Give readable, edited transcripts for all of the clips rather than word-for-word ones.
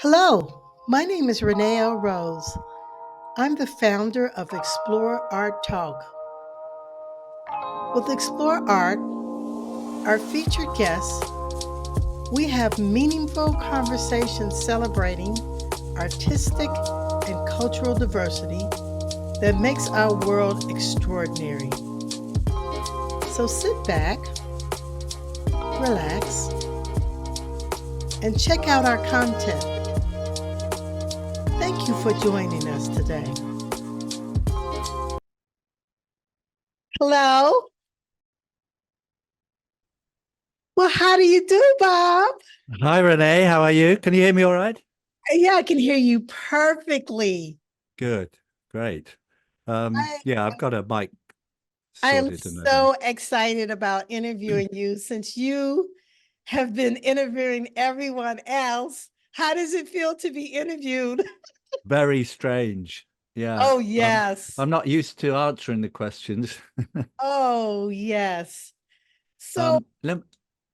Hello, my name is Renee L. Rose. I'm the founder of Explore Art Talk. With Explore Art, our featured guests, we have meaningful conversations celebrating artistic and cultural diversity that makes our world extraordinary. So sit back, relax, and check out our content. Thank you for joining us today. Hello. Well, how do you do, Bob? Hi, Renee. How are you? Can you hear me all right? Yeah, I can hear you perfectly. Good. Great. I, Yeah, I've got a mic I am sorted and everything. so excited about interviewing you since you have been interviewing everyone else. How does it feel to be interviewed? Very strange. Yeah. Oh, yes. I'm not used to answering the questions. Oh, yes. So Um, let,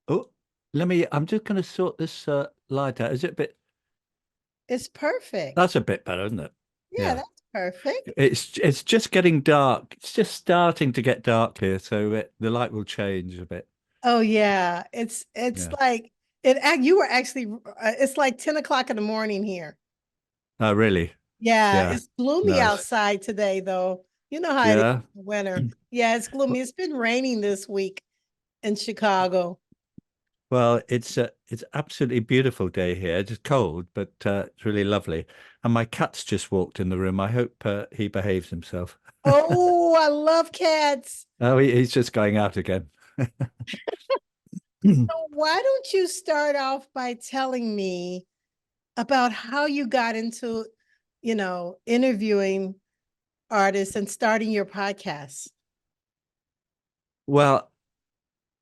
oh, let me, I'm just going to sort this light out. Is it a bit, it's perfect. that's a bit better, isn't it? Yeah, Yeah. that's perfect. It's just getting dark. It's just starting to get dark here, so the light will change a bit. Oh, yeah. It's Yeah. like you were actually it's like 10 o'clock in the morning here. Oh, really? Yeah, Yeah. it's gloomy Nice. outside today, though. You know how it is Yeah. in the winter. Yeah, it's gloomy. It's been raining this week in Chicago. Well, it's absolutely beautiful day here. It's cold, but it's really lovely. And my cat's just walked in the room. I hope he behaves himself. Oh, I love cats. Oh, he's just going out again. So why don't you start off by telling me about how you got into, interviewing artists and starting your podcast? Well,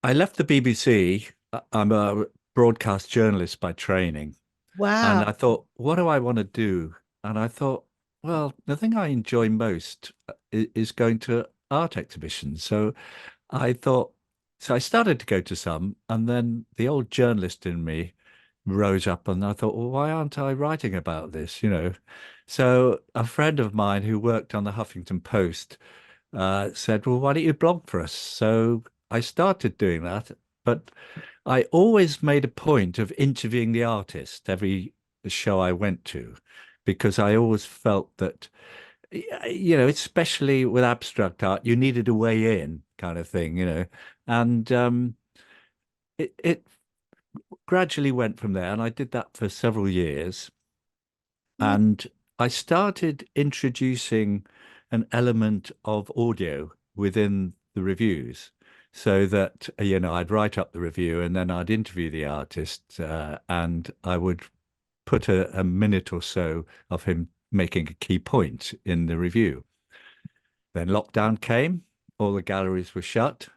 I left the BBC. I'm a broadcast journalist by training, and Wow. I thought, what do I want to do? And I thought, well, the thing I enjoy most is going to art exhibitions. I thought, so I started to go to some, and then the old journalist in me rose up, and I thought, well, why aren't I writing about this? So a friend of mine who worked on the Huffington Post said, well, why don't you blog for us? So I started doing that, but I always made a point of interviewing the artist every show I went to, because I always felt that especially with abstract art, you needed a way in kind of thing, and it gradually went from there. And I did that for several years. Mm. And I started introducing an element of audio within the reviews so that, I'd write up the review and then I'd interview the artist and I would put a minute or so of him making a key point in the review. Then lockdown came, all the galleries were shut.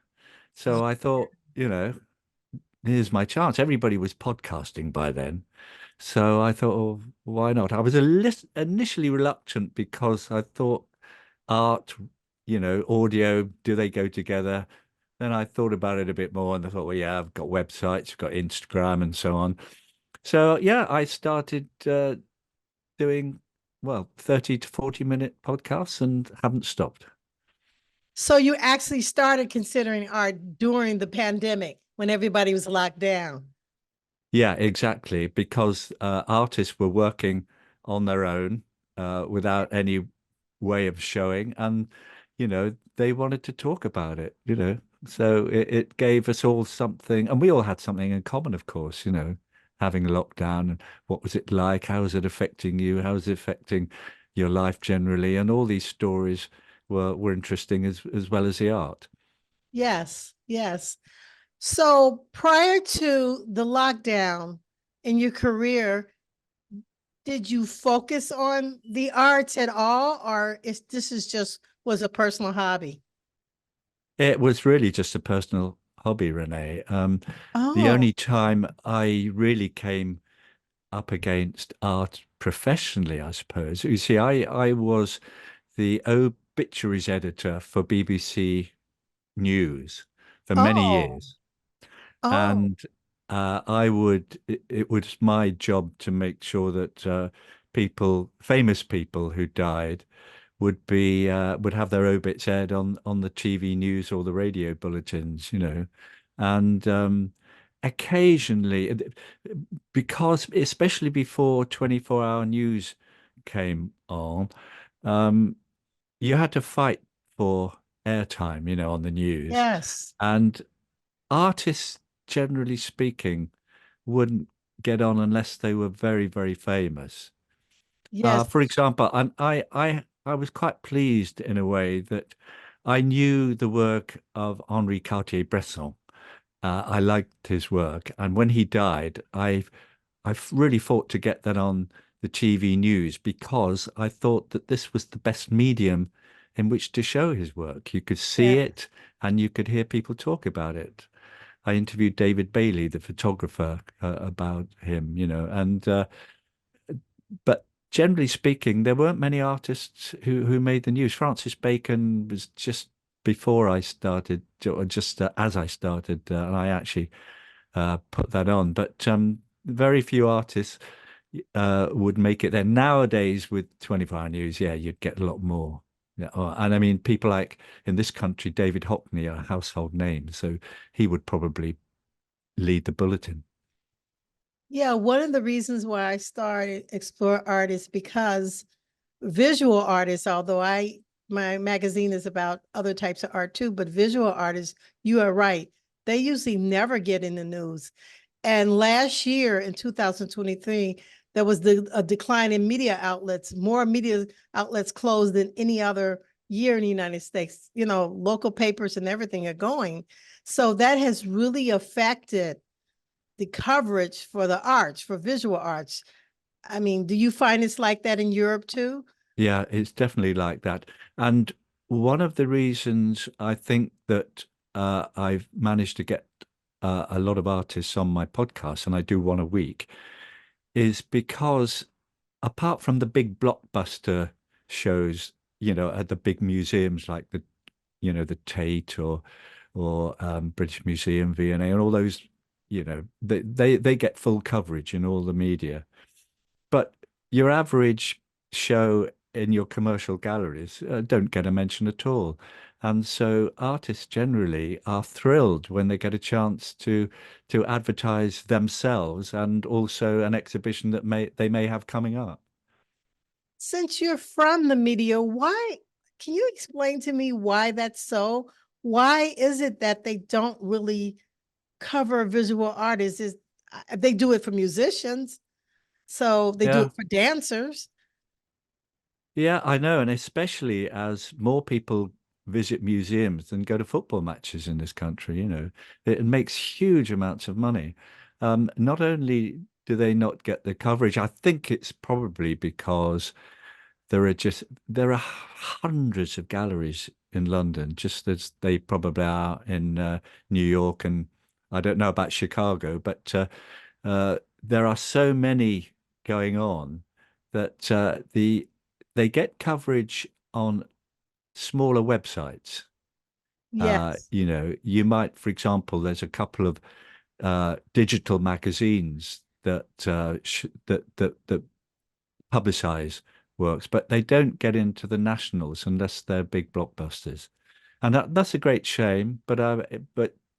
So I thought, here's my chance. Everybody was podcasting by then. So I thought, oh, why not? I was initially reluctant because I thought art, audio, do they go together? Then I thought about it a bit more and I thought, well, yeah, I've got websites, I've got Instagram and so on. So yeah, I started doing, well, 30 to 40-minute podcasts and haven't stopped. So you actually started considering art during the pandemic when everybody was locked down. Yeah, exactly. Because artists were working on their own without any way of showing, and they wanted to talk about it. So it gave us all something, and we all had something in common, of course. Having lockdown and what was it like? How was it affecting you? How was it affecting your life generally? And all these stories were interesting as well as the art. Yes, yes. So prior to the lockdown in your career, did you focus on the arts at all, or is this is just was a personal hobby? It was really just a personal hobby, Renee. The Oh, only time I really came up against art professionally, I suppose. You see, I was the obituaries editor for BBC News for many oh, years. oh, And it was my job to make sure that famous people who died would have their obits aired on the TV news or the radio bulletins, and occasionally, because especially before 24-hour news came on, um, you had to fight for airtime, on the news, Yes. and artists, generally speaking, wouldn't get on unless they were very, very famous. Yes. For example, and I was quite pleased in a way that I knew the work of Henri Cartier-Bresson. I liked his work, and when he died, I really fought to get that on the TV news because I thought that this was the best medium in which to show his work. You could see Yeah. it and you could hear people talk about it. I interviewed David Bailey, the photographer, about him, and but generally speaking, there weren't many artists who made the news. Francis Bacon was just before I started, or just as I started, and I actually put that on. But very few artists would make it there. Nowadays, with 24-hour news, yeah, you'd get a lot more. Yeah, and I mean, people like in this country, David Hockney are a household name, so he would probably lead the bulletin. Yeah, one of the reasons why I started Explore Art is because visual artists, although I my magazine is about other types of art too, but visual artists, you are right. They usually never get in the news. And last year in 2023, there was a decline in media outlets. More media outlets closed than any other year in the United States. Local papers and everything are going. So that has really affected the coverage for the arts, for visual arts. I mean, do you find it's like that in Europe too? Yeah, it's definitely like that. And one of the reasons I think that I've managed to get a lot of artists on my podcast, and I do one a week, is because apart from the big blockbuster shows, at the big museums like the Tate or British Museum, V&A, and all those, they get full coverage in all the media. But your average show in your commercial galleries don't get a mention at all. And so artists generally are thrilled when they get a chance to advertise themselves and also an exhibition that they may have coming up. Since you're from the media, why can you explain to me why that's so? Why is it that they don't really cover visual artists? Is they do it for musicians, so they do Yeah. it for dancers. Yeah, I know. And especially as more people visit museums than go to football matches in this country, it makes huge amounts of money. Not only do they not get the coverage, I think it's probably because there are hundreds of galleries in London, just as they probably are in New York, and I don't know about Chicago, but there are so many going on that they get coverage on smaller websites. Yes. You might, for example, there's a couple of digital magazines that publicize works, but they don't get into the nationals unless they're big blockbusters. And that's a great shame, but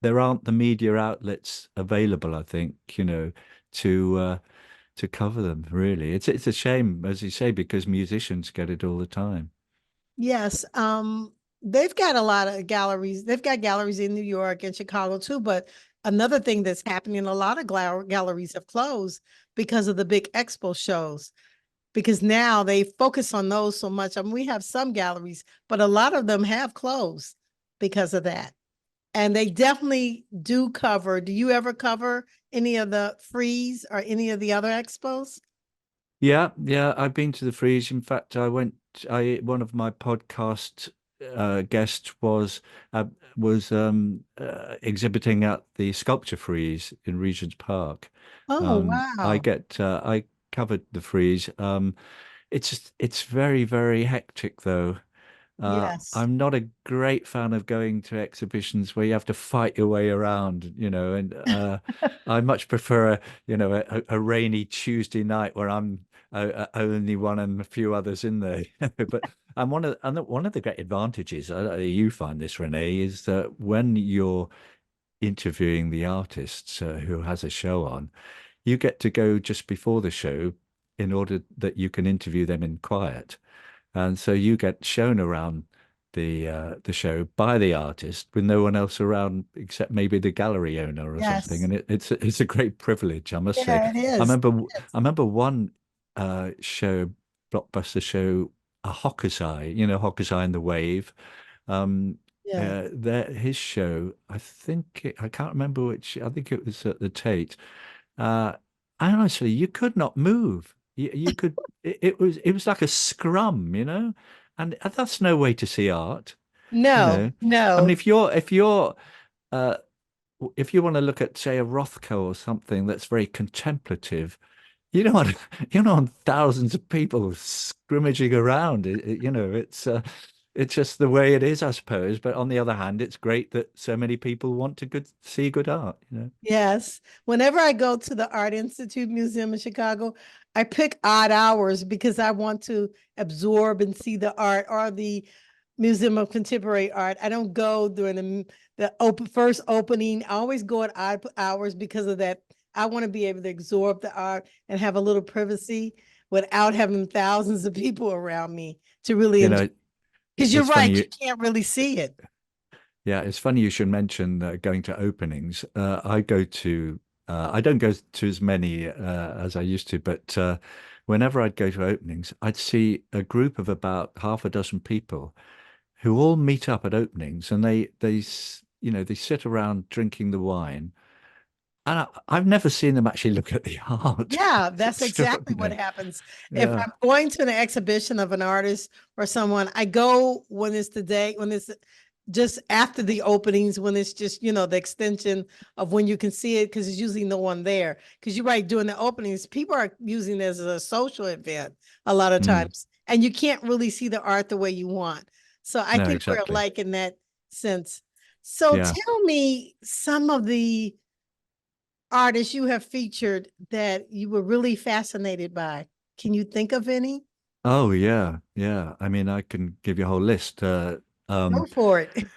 there aren't the media outlets available, I think, to to cover them, really. It's a shame, as you say, because musicians get it all the time. Yes. They've got a lot of galleries. They've got galleries in New York and Chicago too. But another thing that's happening, a lot of galleries have closed because of the big expo shows. Because now they focus on those so much. I mean, we have some galleries, but a lot of them have closed because of that. And they definitely do cover. Do you ever cover any of the Freeze or any of the other expos? Yeah, yeah, I've been to the Freeze. In fact, I one of my podcast guests uh, was exhibiting at the Sculpture Freeze in Regent's Park. Oh, wow. I covered the Freeze. It's very, very hectic though. Yes. I'm not a great fan of going to exhibitions where you have to fight your way around, and I much prefer a rainy Tuesday night where I'm only one and a few others in there. But one of the great advantages, you find this, Renee, is that when you're interviewing the artists who has a show on, you get to go just before the show in order that you can interview them in quiet. And so you get shown around the show by the artist with no one else around except maybe the gallery owner or something. Yes. And it's a great privilege, I must say. Yeah, it I is. remember It is. I remember one show, blockbuster show, a Hokusai, Hokusai and the Wave. Um, Yeah. his show, I can't remember which. I think it was at the Tate. Uh, Honestly, you could not move. You could. It was like a scrum, and that's no way to see art, you No, know. I mean, no, uh, if you want to look at, say, a Rothko or something that's very contemplative, you don't want you don't want thousands of people scrimmaging around. It's just the way it is, I suppose. But on the other hand, it's great that so many people want to see good art. yes. Whenever I go to the Art Institute Museum in Chicago, I pick odd hours because I want to absorb and see the art, or the Museum of Contemporary Art. I don't go during first opening. I always go at odd hours because of that. I want to be able to absorb the art and have a little privacy without having thousands of people around me to really You enjoy. know, Because you're it's funny. right, you can't really see it. Yeah, it's funny you should mention going to openings. I don't go to as many as I used to, but whenever I'd go to openings, I'd see a group of about half a dozen people who all meet up at openings, and they sit around drinking the wine. And I've never seen them actually look at the art. Yeah, It's that's exactly what extraordinary. happens. If Yeah. I'm going to an exhibition of an artist or someone, I go when it's the day, when it's just after the openings, when it's just, the extension of when you can see it, because there's usually no one there. Because you're right, during the openings, people are using it as a social event a lot of Mm. times, and you can't really see the art the way you want. So I No, think we're exactly. alike in that sense. So Yeah. tell me some of the artists you have featured that you were really fascinated by. Can you think of any? Oh, yeah. Yeah. I mean, I can give you a whole list. Go Um, for it.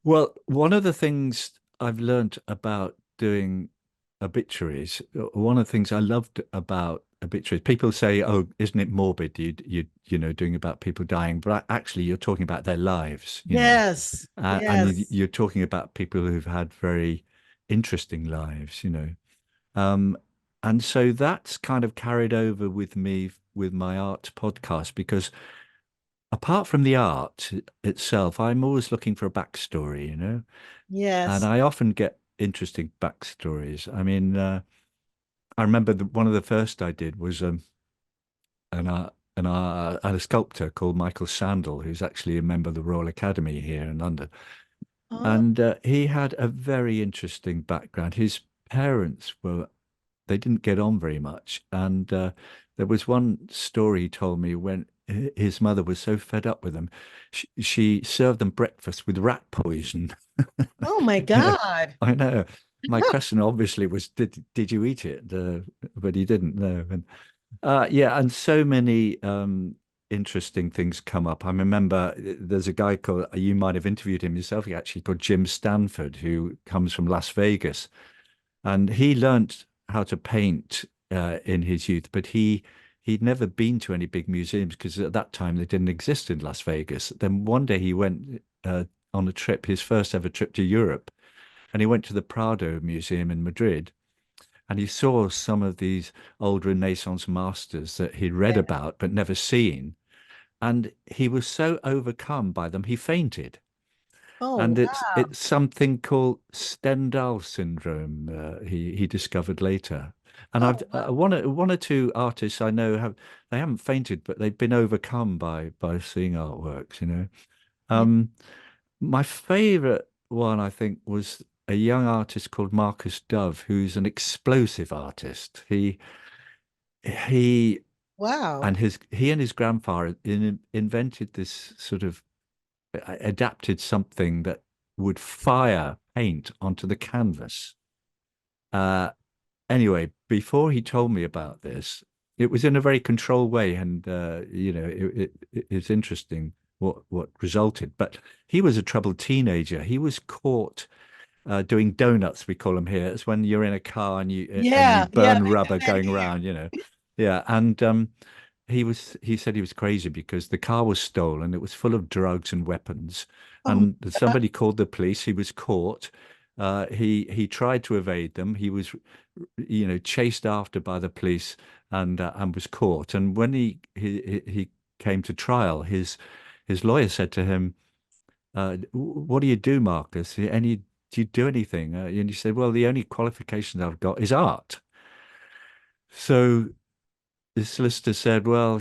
Well, one of the things I've learned about doing obituaries, one of the things I loved about obituaries, people say, "Oh, isn't it morbid? Doing about people dying?" But actually, you're talking about their lives, Yes, and yes, you're talking about people who've had very interesting lives. Um, and so that's kind of carried over with me with my art podcast because apart from the art itself, I'm always looking for a backstory. And yes. I often get interesting backstories. I mean, I remember one of the first I did was an art, a sculptor called Michael Sandel, who's actually a member of the Royal Academy here in London. Oh, And he had a very interesting background. His parents they didn't get on very much. And there was one story he told me when his mother was so fed up with him, she served them breakfast with rat poison. oh my You know, God. I know. My question obviously was, did you eat it? But he didn't know. And yeah, and so many interesting things come up. I remember there's a guy called, you might have interviewed him yourself, actually, called Jim Stanford, who comes from Las Vegas. And he learnt how to paint in his youth, but he'd never been to any big museums because at that time they didn't exist in Las Vegas. Then one day he went on a trip, his first ever trip to Europe, and he went to the Prado Museum in Madrid, and he saw some of these old Renaissance masters that he'd read Yeah. about but never seen, and he was so overcome by them he fainted. Oh, And it's wow. it's something called Stendhal syndrome. He discovered later, and I've Oh, wow. one or two artists I know they haven't fainted, but they've been overcome by seeing artworks. Yeah. Um, my favorite one I think was a young artist called Marcus Dove, who's an explosive artist. He Wow. and his grandfather invented this sort of adapted something that would fire paint onto the canvas. Uh, anyway, before he told me about this, it was in a very controlled way, and it's interesting what resulted. But he was a troubled teenager. He was caught doing donuts, we call them here. It's when you're in a car and you Yeah, yeah, burn they do rubber that going here. around, Yeah, and he said he was crazy because the car was stolen. It was full of drugs and weapons, Oh, and somebody called the police. He was caught. He tried to evade them. He was, chased after by the police and was caught. And when he came to trial, his lawyer said to him, "What do you do, Marcus? Do you do anything?" And he said, "Well, the only qualification I've got is art." So the solicitor said, "Well,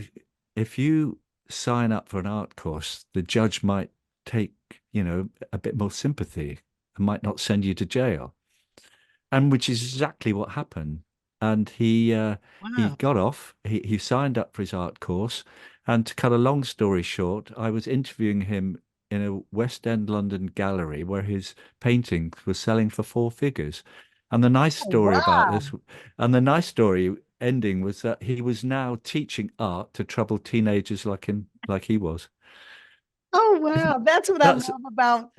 if you sign up for an art course, the judge might take, a bit more sympathy and might not send you to jail." And which is exactly what happened. And he wow. got off. He signed up for his art course. And to cut a long story short, I was interviewing him in a West End London gallery where his paintings were selling for four figures. And the nice Oh, story about wow. this, and the nice story ending was that he was now teaching art to troubled teenagers like he was. Oh, Isn't wow. That's what I that's love about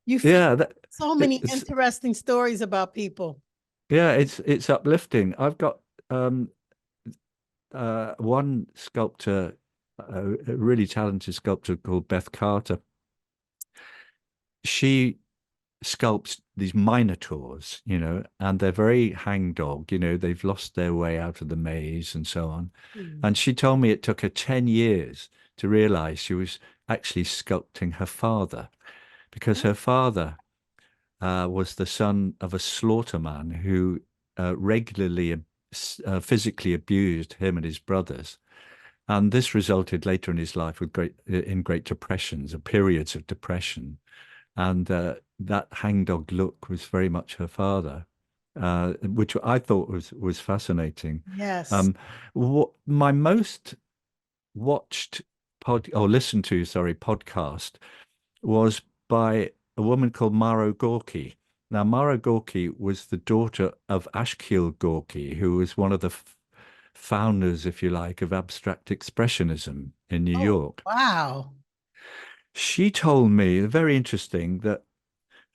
you. Find yeah, so many it's interesting stories about people. yeah, it's uplifting. I've got um one sculptor, a really talented sculptor called Beth Carter. She sculpts these minotaurs, and they're very hangdog, they've lost their way out of the maze and so on. Hmm. And she told me it took her 10 years to realize she was actually sculpting her father because her father was the son of a slaughterman who regularly physically abused him and his brothers. And this resulted later in his life with great depressions, or periods of depression. And that hangdog look was very much her father, which I thought was fascinating. Yes. Um, what my most watched listened to, sorry, podcast was by a woman called Maro Gorky. Now, Maro Gorky was the daughter of Ashkil Gorky, who was one of the founders, if you like, of abstract expressionism in New Oh, York. wow. She told me, very interesting, that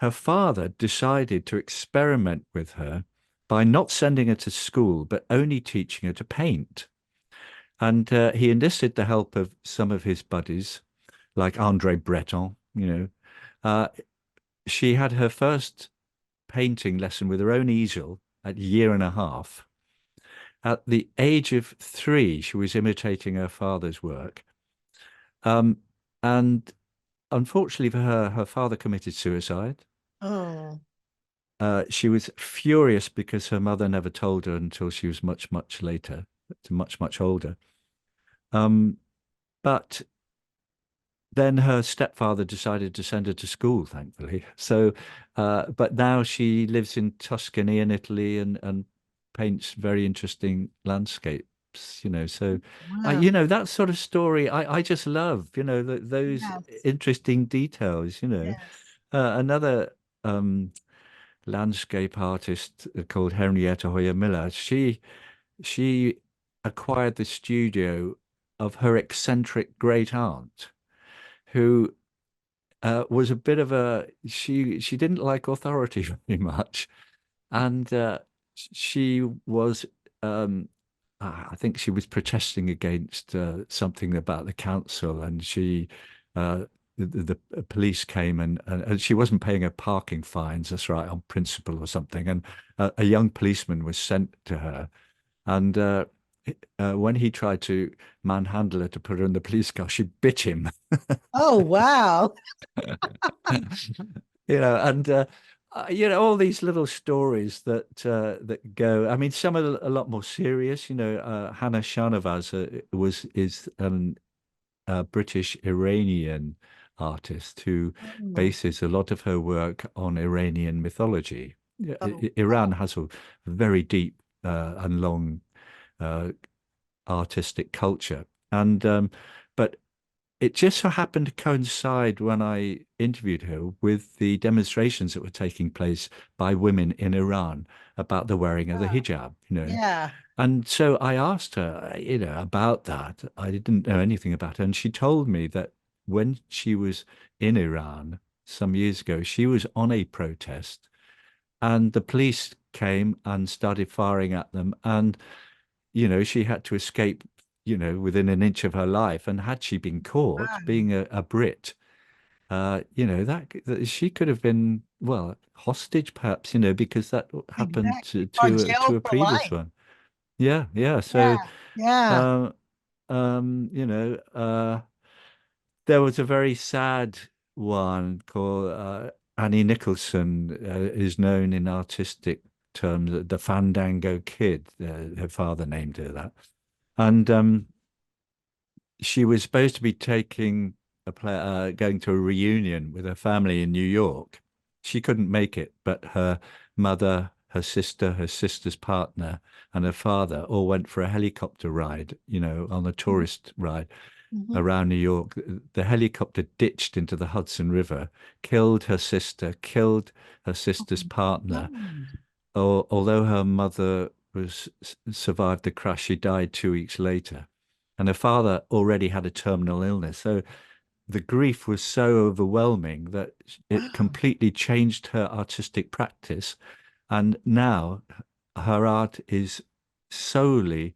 her father decided to experiment with her by not sending her to school, but only teaching her to paint. And he enlisted the help of some of his buddies, like Andre Breton. Uh, she had her first painting lesson with her own easel at a year and a half. At the age of 3, she was imitating her father's work. Um, and unfortunately for her, her father committed suicide. Oh, She was furious because her mother never told her until she was much, much later, much, much older. Um, but then her stepfather decided to send her to school, thankfully. So, but now she lives in Tuscany in Italy and paints very interesting landscapes, So, wow. that sort of story I just love, those Yes. interesting details. Yes. Another landscape artist called Henrietta Hoyer Miller, she acquired the studio of her eccentric great aunt who was a bit of a she didn't like authority very much, and she was I think she was protesting against something about the council, and the police came and she wasn't paying her parking fines, that's right, on principle or something, and a young policeman was sent to her, and when he tried to manhandle her to put her in the police car, she bit him. Oh, wow. And all these little stories that go. I mean, some are a lot more serious. Hannah Shanavaz is an British Iranian artist who Oh, bases a lot of her work on Iranian mythology. Yeah, oh, Iran wow. has a very deep and long uh, artistic culture, and but it just so happened to coincide when I interviewed her with the demonstrations that were taking place by women in Iran about the wearing of the hijab, you know. Yeah. And so I asked her, about that. I didn't know anything about her. And she told me that when she was in Iran some years ago, she was on a protest and the police came and started firing at them. And, she had to escape, within an inch of her life. And had she been caught, Wow. being a Brit, that she could have been, well, hostage perhaps, because that happened to Exactly. Or to jail a for previous life. one. Yeah, yeah. Yeah. So, Yeah. um, you know, there was a very sad one called Annie Nicholson, is known in artistic terms as the Fandango Kid. Her father named her that, and she was supposed to be going to a reunion with her family in New York. She couldn't make it, but her mother, her sister's partner, and her father all went for a helicopter ride, on a tourist ride Mhm. around New York. The helicopter ditched into the Hudson River, killed her sister, killed her sister's partner. God. Although her mother survived the crash, she died 2 weeks later, and her father already had a terminal illness. So the grief was so overwhelming that it Wow. completely changed her artistic practice. And now her art is solely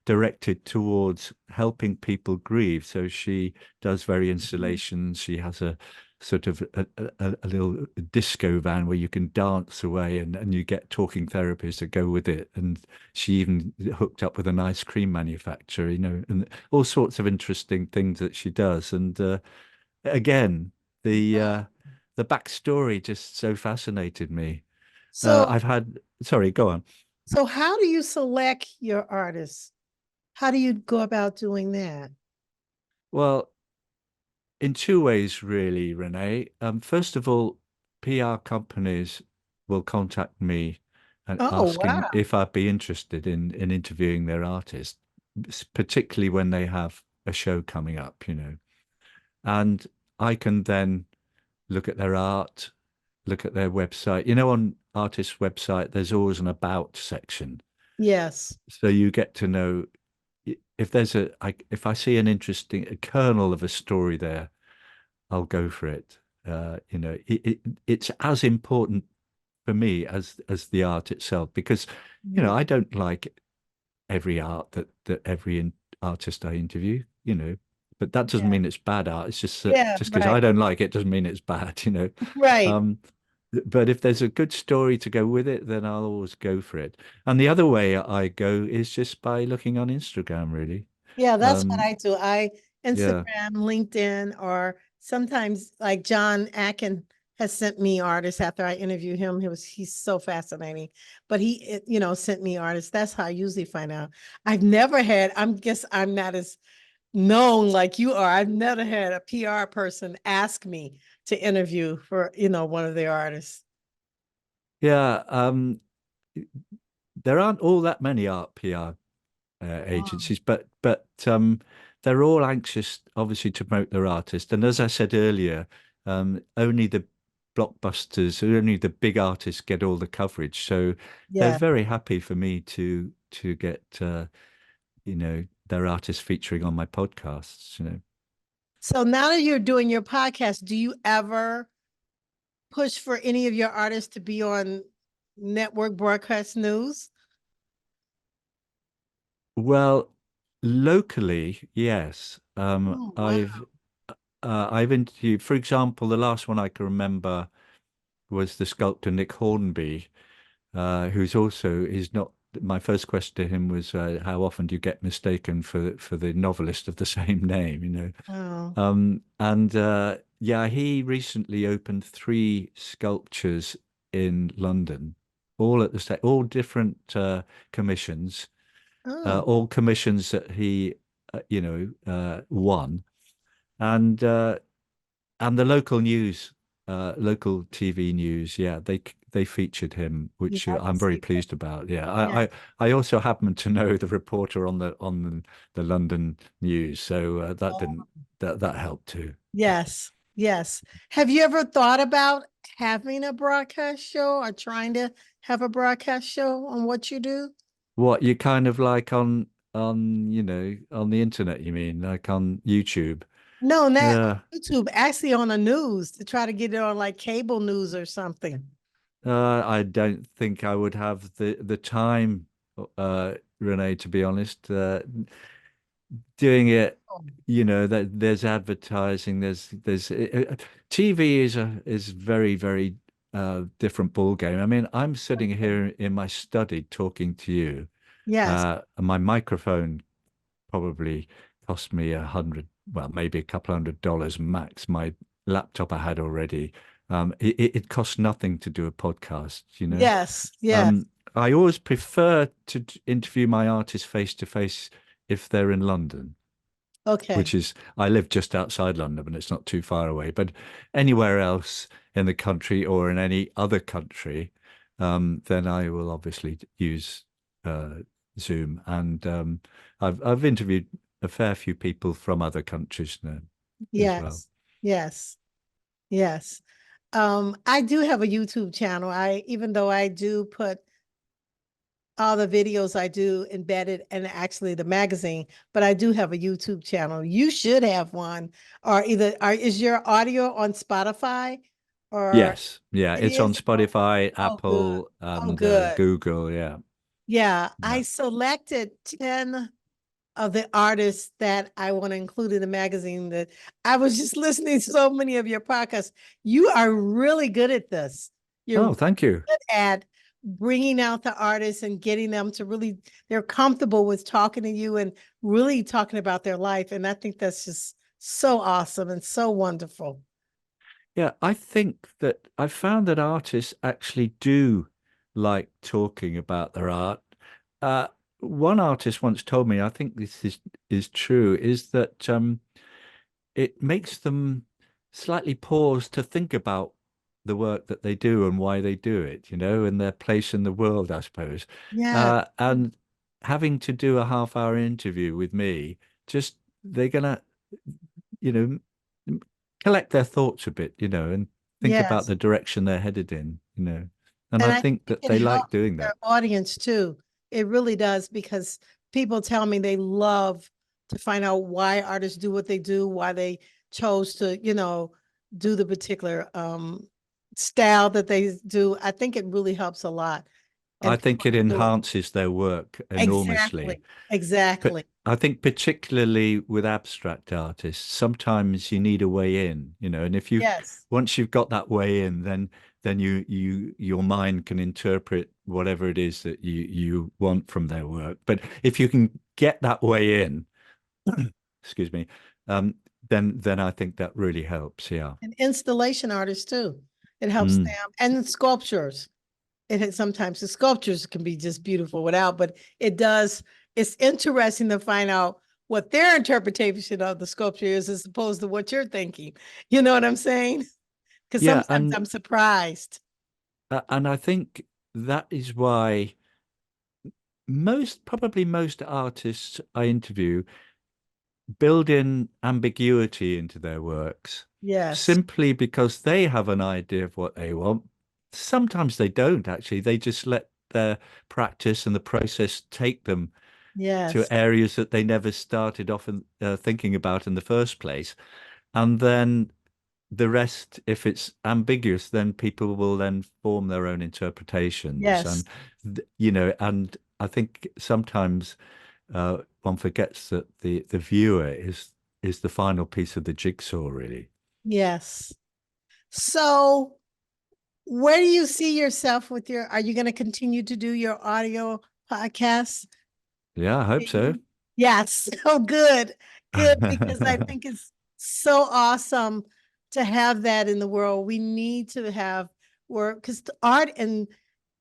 directed towards helping people grieve. So she does very installations. She has a sort of a little disco van where you can dance away, and you get talking therapies that go with it. And she even hooked up with an ice cream manufacturer, and all sorts of interesting things that she does. And again, the uh, the backstory just so fascinated me. So, Sorry, go on. so how do you select your artists? How do you go about doing that? Well, in two ways, really, Renee. First of all, PR companies will contact me and Oh, asking wow. if I'd be interested in interviewing their artist, particularly when they have a show coming up, And I can then look at their art, look at their website. On artists' website, there's always an about section. Yes. So you get to know if if I see an interesting a kernel of a story there, I'll go for it. It's as important for me as the art itself because, Mhm. I don't like every art that artist I interview, but that doesn't Yeah. mean it's bad art. It's just that Yeah, just because right. I don't like it doesn't mean it's bad. Right. Um, but if there's a good story to go with it, then I'll always go for it. And the other way I go is just by looking on Instagram, really. Yeah, that's what Um, I do. I yeah. Instagram, LinkedIn, or sometimes like John Akin has sent me artists after I interview him. He's so fascinating. But sent me artists. That's how I usually find out. I've never had, guess I'm not as known like you are. I've never had a PR person ask me to interview for, one of their artists. Yeah, there aren't all that many art PR Wow. agencies, but they're all anxious, obviously, to promote their artist. And as I said earlier, only the blockbusters, only the big artists get all the coverage. So they're Yeah. very happy for me to get their artists featuring on my podcasts. So now that you're doing your podcast, do you ever push for any of your artists to be on network broadcast news? Well, locally, yes. Oh, wow. I've interviewed, for example, the last one I can remember was the sculptor Nick Hornby, who's also is not. My first question to him was, "How often do you get mistaken for the novelist of the same name?" Oh, And yeah, he recently opened three sculptures in London, all at the same, all different commissions, oh, all commissions that he, won, and uh, and the local news local TV news. Yeah, they featured him, Yeah, which I I'm can very see that. pleased about. Yeah, Yeah. I also happen to know the reporter on the London news, so that helped too. Yes, yes. Have you ever thought about having a broadcast show or trying to have a broadcast show on what you do? What you kind of like on on the internet, you mean, like on YouTube? No, not Yeah. YouTube, actually on the news to try to get it on like cable news or something. I don't think I would have the time, Renee, to be honest. Doing it, Oh, that there's advertising, there's TV is very different ball game. I mean, I'm sitting okay. here in my study talking to you. Yes, And my microphone probably cost me 100, well, maybe a couple $100 max. My laptop I had already. It costs nothing to do a podcast. yes, yes. Um, I always prefer to interview my artists face to face if they're in London, Okay. which is, I live just outside London, and it's not too far away. But anywhere else in the country or in any other country, then I will obviously use uh, Zoom. And I've interviewed a fair few people from other countries now as well. Yes, yes, yes. I do have a YouTube channel. Even though I do put all the videos I do embedded in actually the magazine, but I do have a YouTube channel. You should have one, or is your audio on Spotify or Yes, yeah, it it's on is? Oh, Spotify, oh, good. Apple, Oh, and good. Google. Yeah, Yeah, yeah. I selected 10 of the artists that I want to include in the magazine. That I was just listening to so many of your podcasts. You are really good at this. You're Oh, really thank you. good at bringing out the artists and getting them to really, they're comfortable with talking to you and really talking about their life. And I think that's just so awesome and so wonderful. Yeah, I think that I found that artists actually do like talking about their art. Uh, One artist once told me, I think this is true, is that it makes them slightly pause to think about the work that they do and why they do it, and their place in the world, I suppose. Yeah. And having to do a half-hour interview with me, just they're gonna you know, collect their thoughts a bit, and think about Yes. the direction they're headed in. And And I I think think that it they like helps doing their that. audience too. It really does because people tell me they love to find out why artists do what they do, why they chose to, do the particular style that they do. I think it really helps a lot. I And people think it enjoy it. enhances their work enormously. Exactly. But Exactly. I think particularly with abstract artists, sometimes you need a way in, and if you Yes. once you've got that way in, then your mind can interpret whatever it is that you want from their work. But if you can get that way in, excuse me, um, then I think that really helps. Yeah. And installation artists too. It helps Mm. them. And sculptures. Sometimes the sculptures can be just beautiful without, but it's interesting to find out what their interpretation of the sculpture is as opposed to what you're thinking. You know what I'm saying? Because Yeah, sometimes I'm surprised. and I think that is why probably most artists I interview build in ambiguity into their works Yes, simply because they have an idea of what they want. Sometimes they don't actually. They just let their practice and the process take them to yes, areas that they never started off thinking about in the first place. And then the rest, if it's ambiguous, then people will then form their own interpretations. yes, And I think sometimes one forgets that the viewer is the final piece of the jigsaw, really. yes. So, where do you see yourself with are you going to continue to do your audio podcast? Yeah, I hope so. Yes. Oh, good. Good. Because I think it's so awesome to have that in the world. We need to have work because art and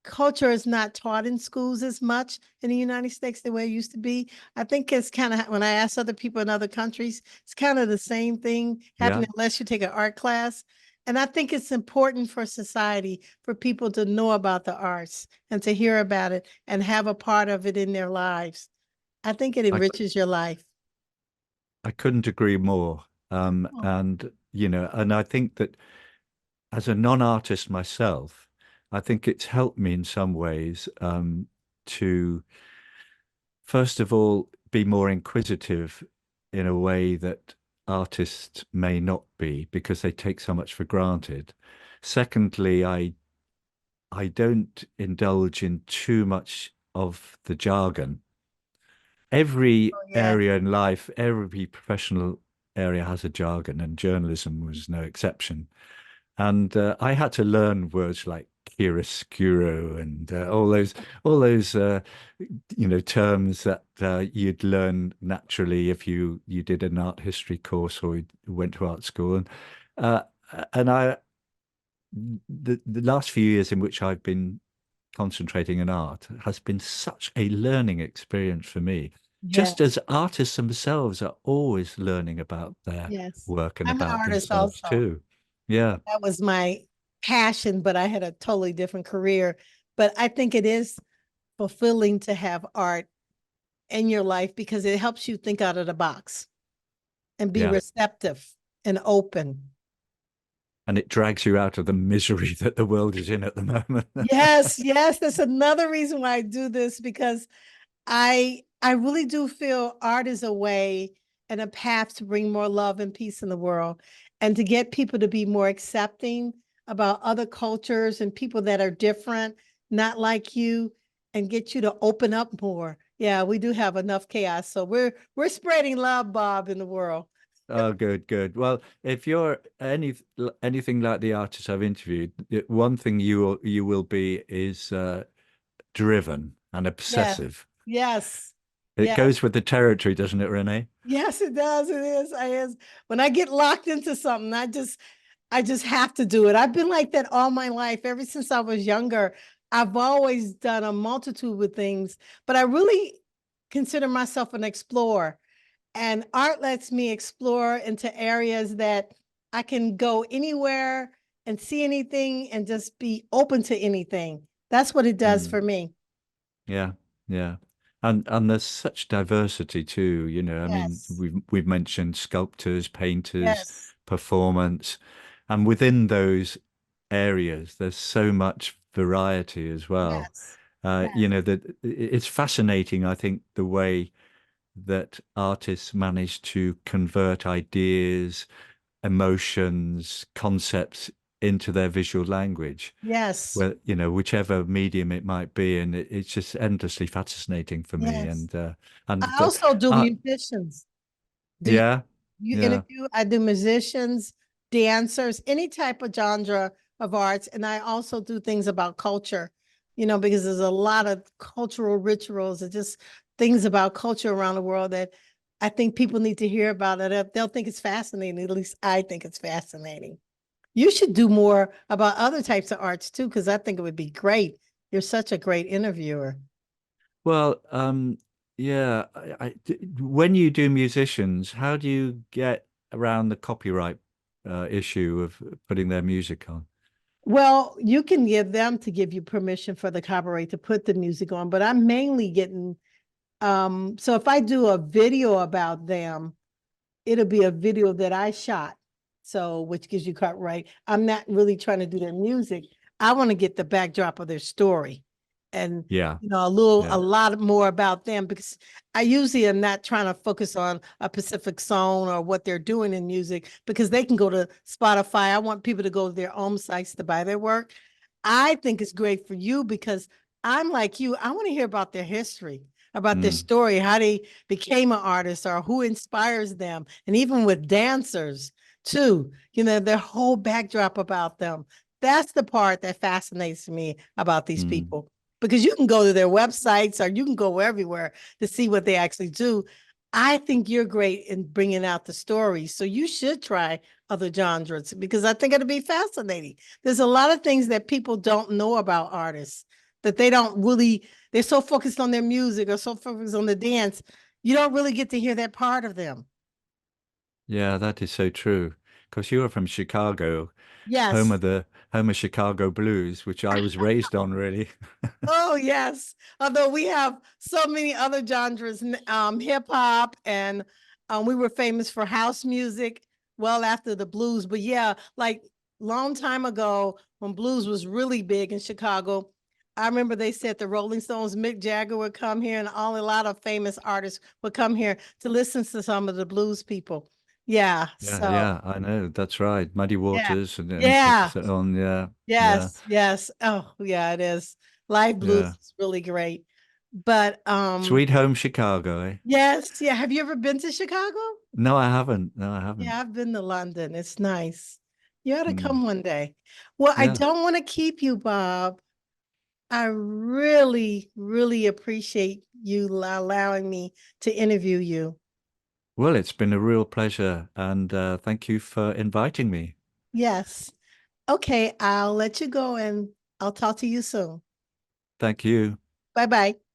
culture is not taught in schools as much in the United States the way it used to be. I think it's kind of when I ask other people in other countries, it's kind of the same thing happening Yeah. unless you take an art class. And I think it's important for society for people to know about the arts and to hear about it and have a part of it in their lives. I think it I enriches your life. I couldn't agree more. Oh, And and I think that as a non-artist myself, I think it's helped me in some ways to first of all be more inquisitive in a way that artists may not be because they take so much for granted. Secondly, I don't indulge in too much of the jargon. Every oh yeah. area in life, every professional area has a jargon, and journalism was no exception. And I had to learn words like chiaroscuro and all those terms that you'd learn naturally if you did an art history course or you went to art school. Uh, and the last few years in which I've been concentrating in art has been such a learning experience for me. Just Yes. as artists themselves are always learning about their Yes. work and I'm an about artist themselves also. too. Yeah, That was my passion, but I had a totally different career. But I think it is fulfilling to have art in your life because it helps you think out of the box and be yeah. receptive and open. And it drags you out of the misery that the world is in at the moment. Yes, yes, that's another reason why I do this because I really do feel art is a way and a path to bring more love and peace in the world and to get people to be more accepting about other cultures and people that are different, not like you, and get you to open up more. Yeah, we do have enough chaos. So we're spreading love, Bob, in the world. Oh, good, good. Well, if you're anything like the artists I've interviewed, one thing you will be is driven and Yes, obsessive. yes, It yes. goes with the territory, doesn't it, Renee? Yes, it does. It is. I is. When I get locked into something, I just have to do it. I've been like that all my life. Ever since I was younger, I've always done a multitude of things, but I really consider myself an explorer. And art lets me explore into areas that I can go anywhere and see anything and just be open to anything. That's what it does Mm. for me. Yeah, yeah. And there's such diversity too, I mean, Yes. we've mentioned sculptors, painters, Yes. performance, and within those areas, there's so much variety as well. Yes. Yes. That it's fascinating, I think, the way that artists manage to convert ideas, emotions, concepts into their visual language Yes. well, whichever medium it might be, and it's just endlessly fascinating for me. Yes. And I also do uh, musicians. Do yeah, you yeah, interview? I do musicians, dancers, any type of genre of arts. And I also do things about culture, because there's a lot of cultural rituals and just things about culture around the world that I think people need to hear about it. They'll think it's fascinating. At least I think it's fascinating. You should do more about other types of arts too, because I think it would be great. You're such a great interviewer. well, yeah. When you do musicians, how do you get around the copyright issue of putting their music on? Well, you can give them to give you permission for the copyright to put the music on, but I'm mainly getting so if I do a video about them, it'll be a video that I shot. So, which gives you copyright. I'm not really trying to do their music. I want to get the backdrop of their story and, Yeah, a yeah, lot more about them because I usually am not trying to focus on a specific song or what they're doing in music because they can go to Spotify. I want people to go to their own sites to buy their work. I think it's great for you because I'm like you. I want to hear about their history, about their mm, story, how they became an artist or who inspires them. And even with dancers too, their whole backdrop about them. That's the part that fascinates me about these mm. people because you can go to their websites or you can go everywhere to see what they actually do. I think you're great in bringing out the stories. So you should try other genres because I think it'll be fascinating. There's a lot of things that people don't know about artists that they don't really, they're so focused on their music or so focused on the dance. You don't really get to hear that part of them. Yeah, that is so true. because you were from Chicago, home Yes. of the home of Chicago blues, which I was raised on, really. Oh, yes. Although we have so many other genres, hip hop, and we were famous for house music well after the blues. But yeah, like long time ago when blues was really big in Chicago, I remember they said the Rolling Stones, Mick Jagger would come here, and a lot of famous artists would come here to listen to some of the blues people. Yeah. Yeah, So yeah, I know. That's right. Muddy yeah. Waters and Yeah. so on. Yeah, yeah, Yes, yes. Oh, yeah, it is. Live blues yeah. is really great. But Sweet Home Chicago, eh? yes, yeah. Have you ever been to Chicago? No, I haven't. No, I haven't. Yeah, I've been to London. It's nice. You ought to Mm, come one day. Well, I yeah. don't want to keep you, Bob. I really, really appreciate you allowing me to interview you. Well, it's been a real pleasure, and thank you for inviting me. Yes. Okay, I'll let you go and I'll talk to you soon. Thank you. Bye bye.